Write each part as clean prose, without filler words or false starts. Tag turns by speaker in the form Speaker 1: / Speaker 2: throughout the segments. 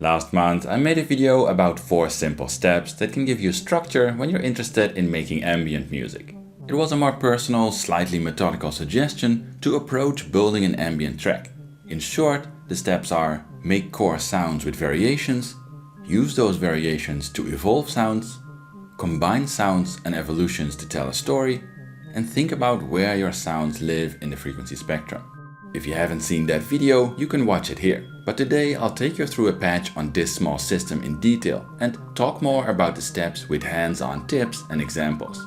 Speaker 1: Last month I made a video about 4 simple steps that can give you structure when you're interested in making ambient music. It was a more personal, slightly methodical suggestion to approach building an ambient track. In short, the steps are: make core sounds with variations, use those variations to evolve sounds, combine sounds and evolutions to tell a story, and think about where your sounds live in the frequency spectrum. If you haven't seen that video, you can watch it here. But today I'll take you through a patch on this small system in detail and talk more about the steps with hands-on tips and examples.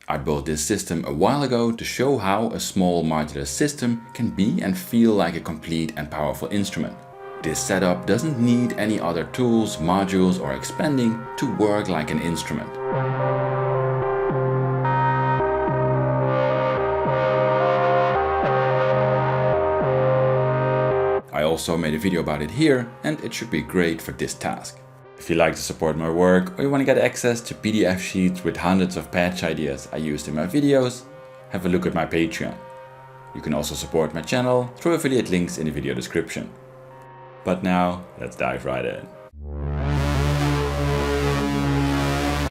Speaker 1: I built this system a while ago to show how a small modular system can be and feel like a complete and powerful instrument. This setup doesn't need any other tools, modules or expanding to work like an instrument. I also made a video about it here, and it should be great for this task. If you like to support my work or you want to get access to PDF sheets with hundreds of patch ideas I used in my videos, have a look at my Patreon. You can also support my channel through affiliate links in the video description. But now, let's dive right in.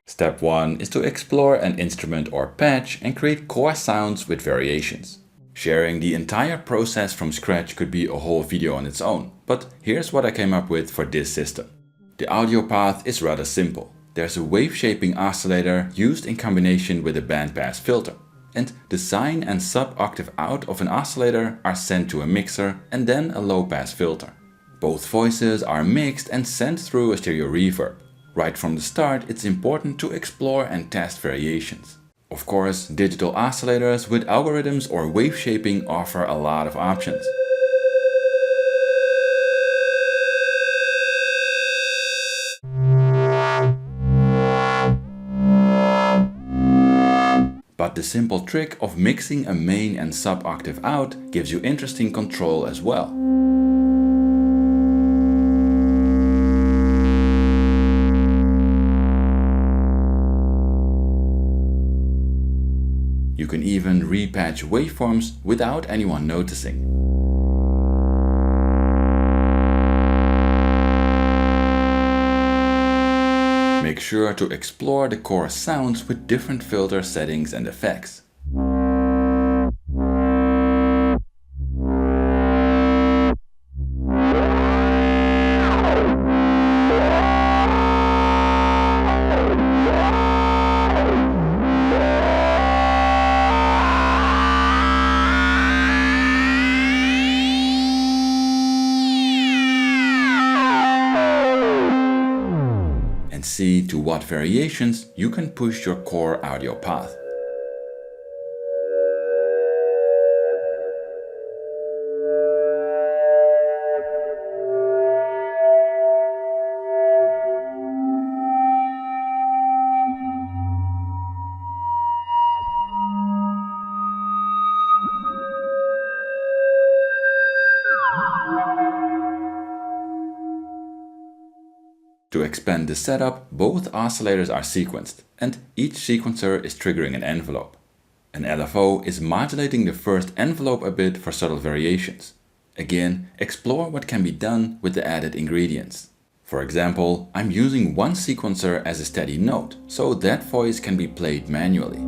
Speaker 1: Step 1 is to explore an instrument or patch and create core sounds with variations. Sharing the entire process from scratch could be a whole video on its own, but here's what I came up with for this system. The audio path is rather simple. There's a wave-shaping oscillator used in combination with a bandpass filter, and the sine and sub-octave out of an oscillator are sent to a mixer and then a low-pass filter. Both voices are mixed and sent through a stereo reverb. Right from the start, it's important to explore and test variations. Of course, digital oscillators with algorithms or wave shaping offer a lot of options. But the simple trick of mixing a main and sub-octave out gives you interesting control as well. You can even repatch waveforms without anyone noticing. Make sure to explore the core sounds with different filter settings and effects. See to what variations you can push your core audio path. To expand the setup, both oscillators are sequenced, and each sequencer is triggering an envelope. An LFO is modulating the first envelope a bit for subtle variations. Again, explore what can be done with the added ingredients. For example, I'm using one sequencer as a steady note, so that voice can be played manually.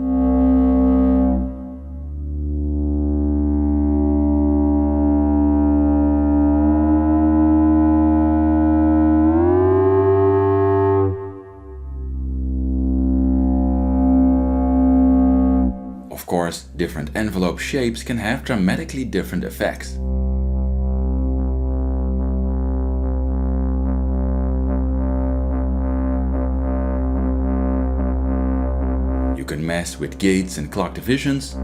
Speaker 1: Of course, different envelope shapes can have dramatically different effects. You can mess with gates and clock divisions,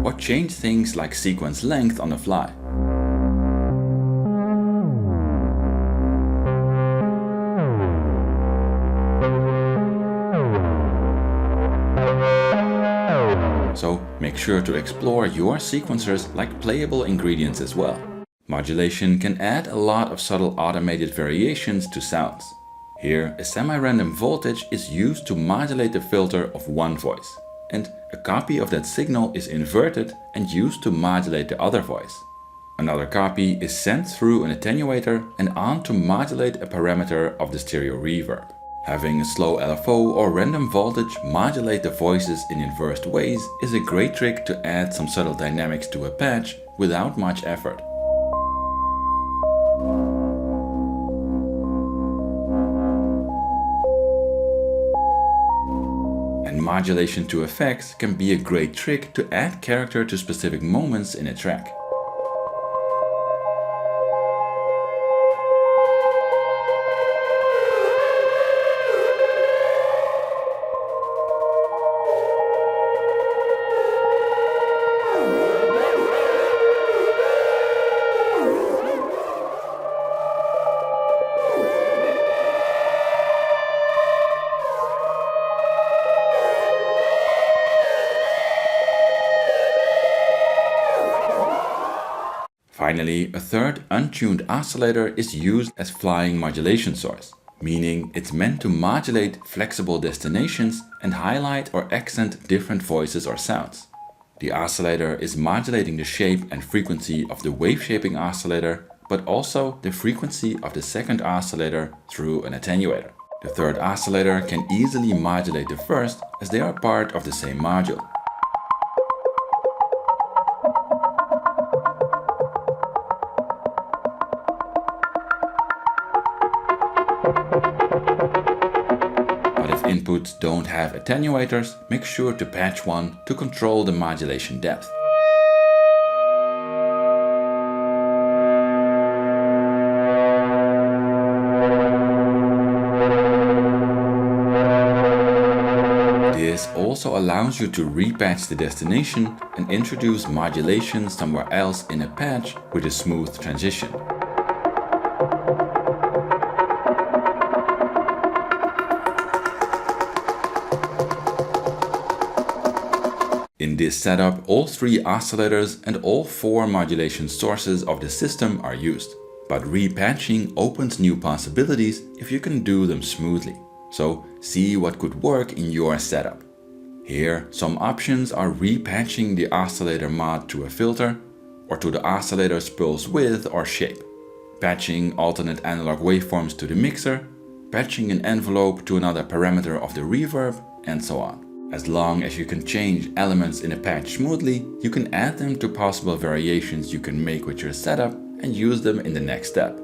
Speaker 1: or change things like sequence length on the fly. So make sure to explore your sequencers like playable ingredients as well. Modulation can add a lot of subtle automated variations to sounds. Here, a semi-random voltage is used to modulate the filter of one voice. and a copy of that signal is inverted and used to modulate the other voice. Another copy is sent through an attenuator and on to modulate a parameter of the stereo reverb. Having a slow LFO or random voltage modulate the voices in inversed ways is a great trick to add some subtle dynamics to a patch without much effort. And modulation to effects can be a great trick to add character to specific moments in a track. Finally, a third untuned oscillator is used as flying modulation source, meaning it's meant to modulate flexible destinations and highlight or accent different voices or sounds. The oscillator is modulating the shape and frequency of the wave shaping oscillator, but also the frequency of the second oscillator through an attenuator. The third oscillator can easily modulate the first as they are part of the same module. But if inputs don't have attenuators, make sure to patch one to control the modulation depth. This also allows you to repatch the destination and introduce modulation somewhere else in a patch with a smooth transition. In this setup, all three oscillators and all four modulation sources of the system are used. But repatching opens new possibilities if you can do them smoothly. So see what could work in your setup. Here, some options are repatching the oscillator mod to a filter or to the oscillator's pulse width or shape, patching alternate analog waveforms to the mixer, patching an envelope to another parameter of the reverb, and so on. As long as you can change elements in a patch smoothly, you can add them to possible variations you can make with your setup and use them in the next step.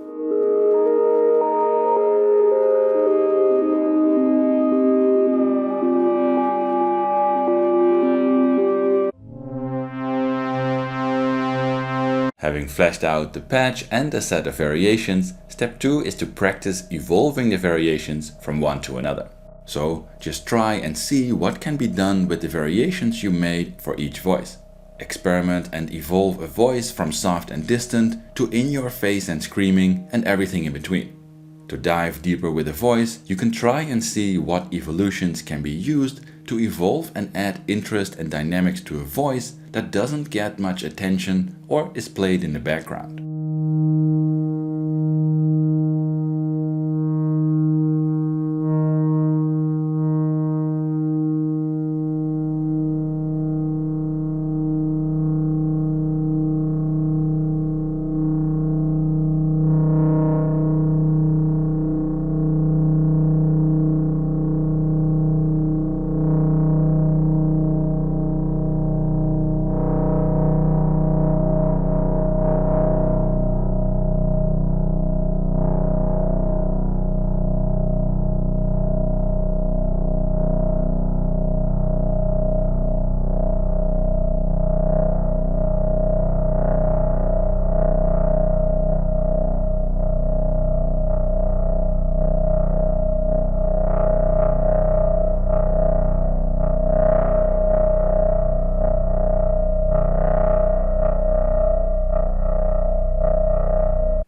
Speaker 1: Having fleshed out the patch and a set of variations, step 2 is to practice evolving the variations from one to another. So just try and see what can be done with the variations you made for each voice. Experiment and evolve a voice from soft and distant to in your face and screaming and everything in between. To dive deeper with a voice, you can try and see what evolutions can be used to evolve and add interest and dynamics to a voice that doesn't get much attention or is played in the background.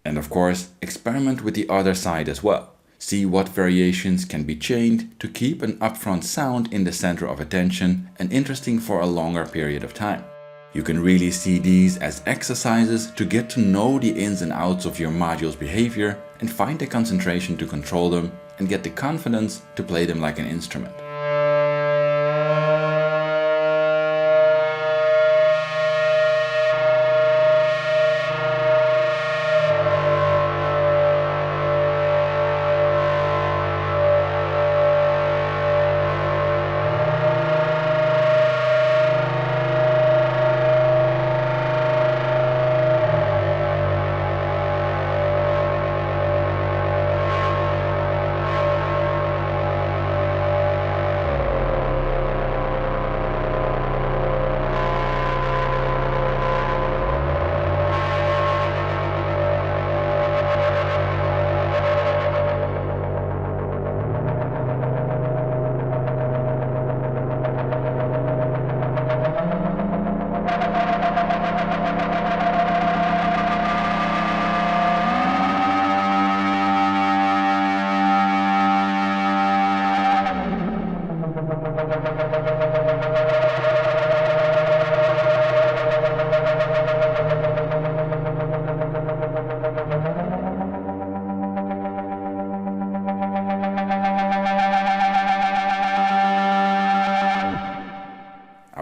Speaker 1: And of course, experiment with the other side as well. See what variations can be chained to keep an upfront sound in the center of attention and interesting for a longer period of time. You can really see these as exercises to get to know the ins and outs of your module's behavior and find the concentration to control them, and get the confidence to play them like an instrument.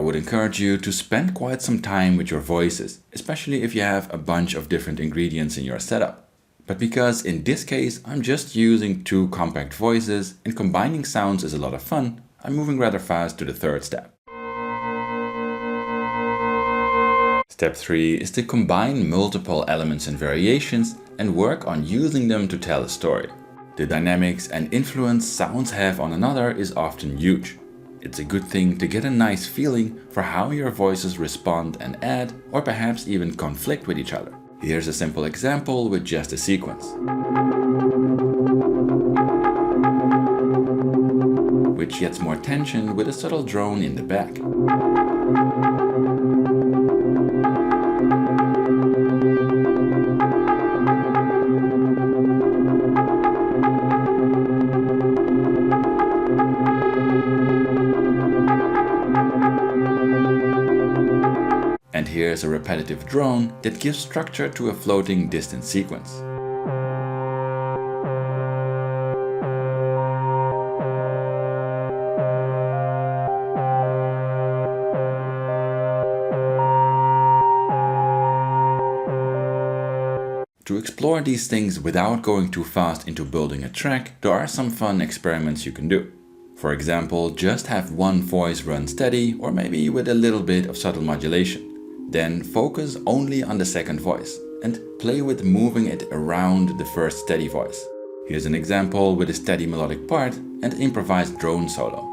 Speaker 1: I would encourage you to spend quite some time with your voices, especially if you have a bunch of different ingredients in your setup. But because in this case I'm just using 2 compact voices and combining sounds is a lot of fun, I'm moving rather fast to the third step. Step 3 is to combine multiple elements and variations and work on using them to tell a story. The dynamics and influence sounds have on another is often huge. It's a good thing to get a nice feeling for how your voices respond and add, or perhaps even conflict with each other. Here's a simple example with just a sequence, which gets more tension with a subtle drone in the back. And here's a repetitive drone that gives structure to a floating distant sequence. To explore these things without going too fast into building a track, there are some fun experiments you can do. For example, just have one voice run steady, or maybe with a little bit of subtle modulation. Then focus only on the second voice and play with moving it around the first steady voice. Here's an example with a steady melodic part and improvised drone solo.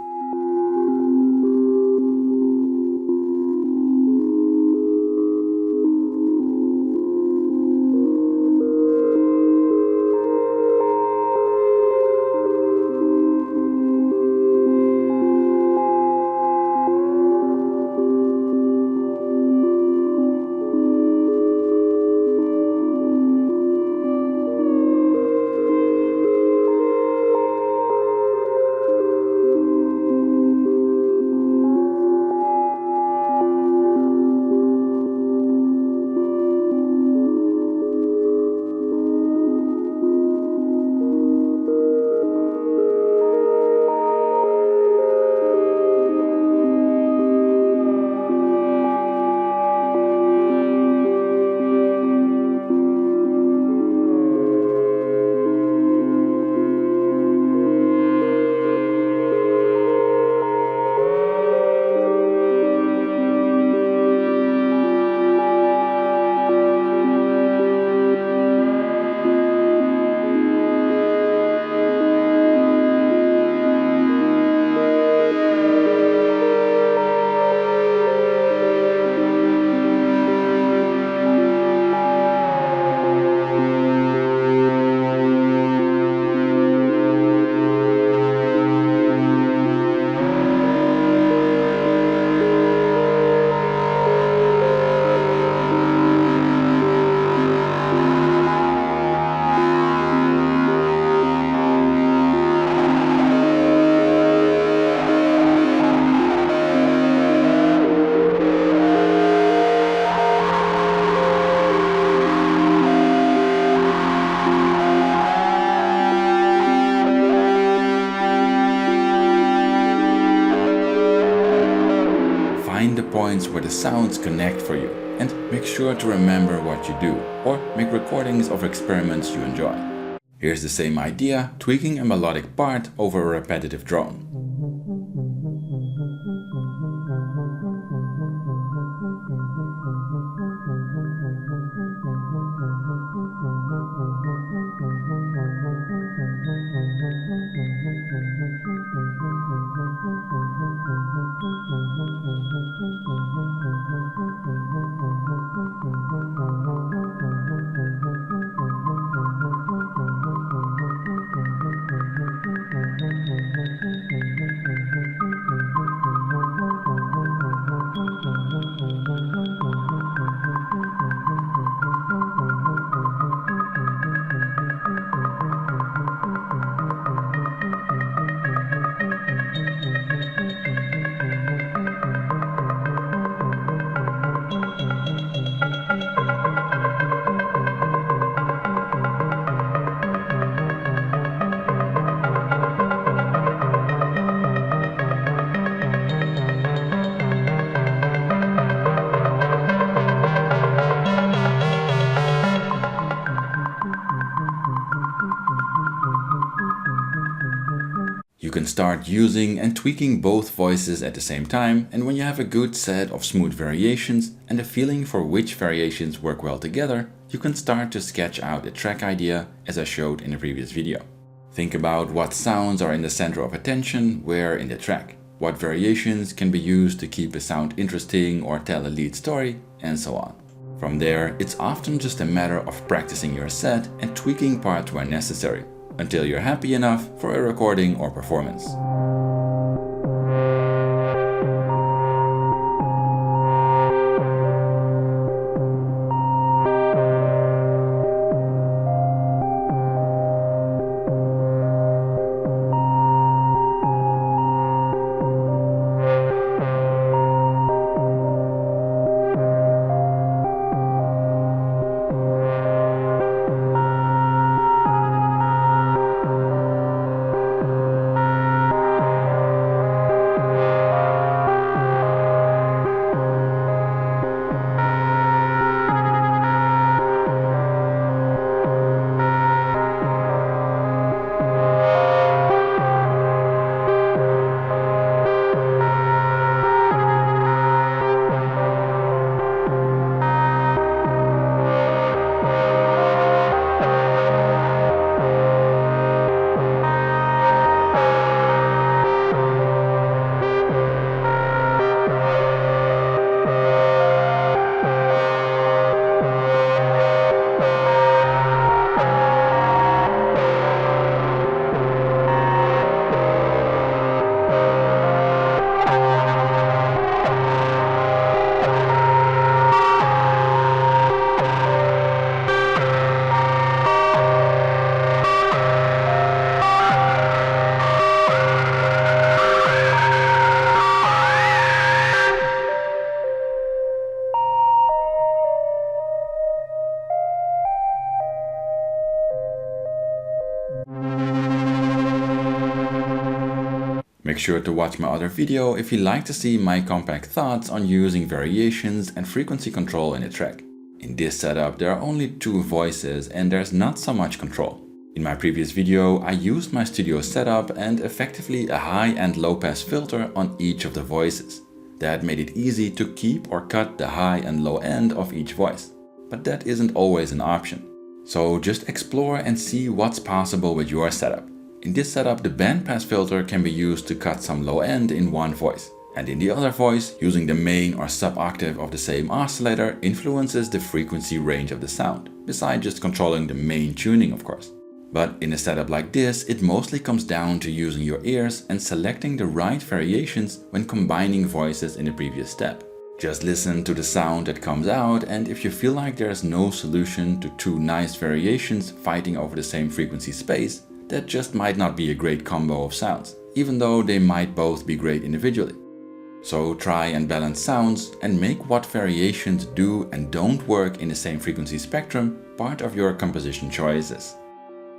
Speaker 1: points where the sounds connect for you, and make sure to remember what you do, or make recordings of experiments you enjoy. Here's the same idea, tweaking a melodic part over a repetitive drone. start using and tweaking both voices at the same time, and when you have a good set of smooth variations and a feeling for which variations work well together, you can start to sketch out a track idea as I showed in the previous video. Think about what sounds are in the center of attention where in the track, what variations can be used to keep a sound interesting or tell a lead story, and so on. From there, it's often just a matter of practicing your set and tweaking parts where necessary, until you're happy enough for a recording or performance. Make sure to watch my other video if you'd like to see my compact thoughts on using variations and frequency control in a track. In this setup there are only 2 voices and there's not so much control. In my previous video I used my studio setup and effectively a high and low pass filter on each of the voices. That made it easy to keep or cut the high and low end of each voice. But that isn't always an option. So just explore and see what's possible with your setup. In this setup, the bandpass filter can be used to cut some low end in one voice. And in the other voice, using the main or sub-octave of the same oscillator influences the frequency range of the sound, besides just controlling the main tuning of course. But in a setup like this, it mostly comes down to using your ears and selecting the right variations when combining voices in the previous step. Just listen to the sound that comes out, and if you feel like there's no solution to 2 nice variations fighting over the same frequency space, that just might not be a great combo of sounds, even though they might both be great individually. So try and balance sounds and make what variations do and don't work in the same frequency spectrum part of your composition choices.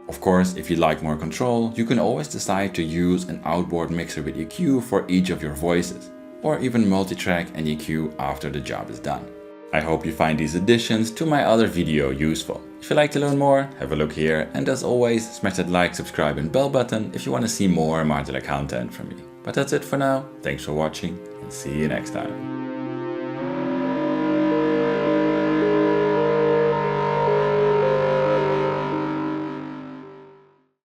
Speaker 1: Of course, if you like more control, you can always decide to use an outboard mixer with EQ for each of your voices, or even multi-track and EQ after the job is done. I hope you find these additions to my other video useful. If you'd like to learn more, have a look here, and as always, smash that like, subscribe and bell button if you want to see more modular content from me. But that's it for now, thanks for watching and see you next time.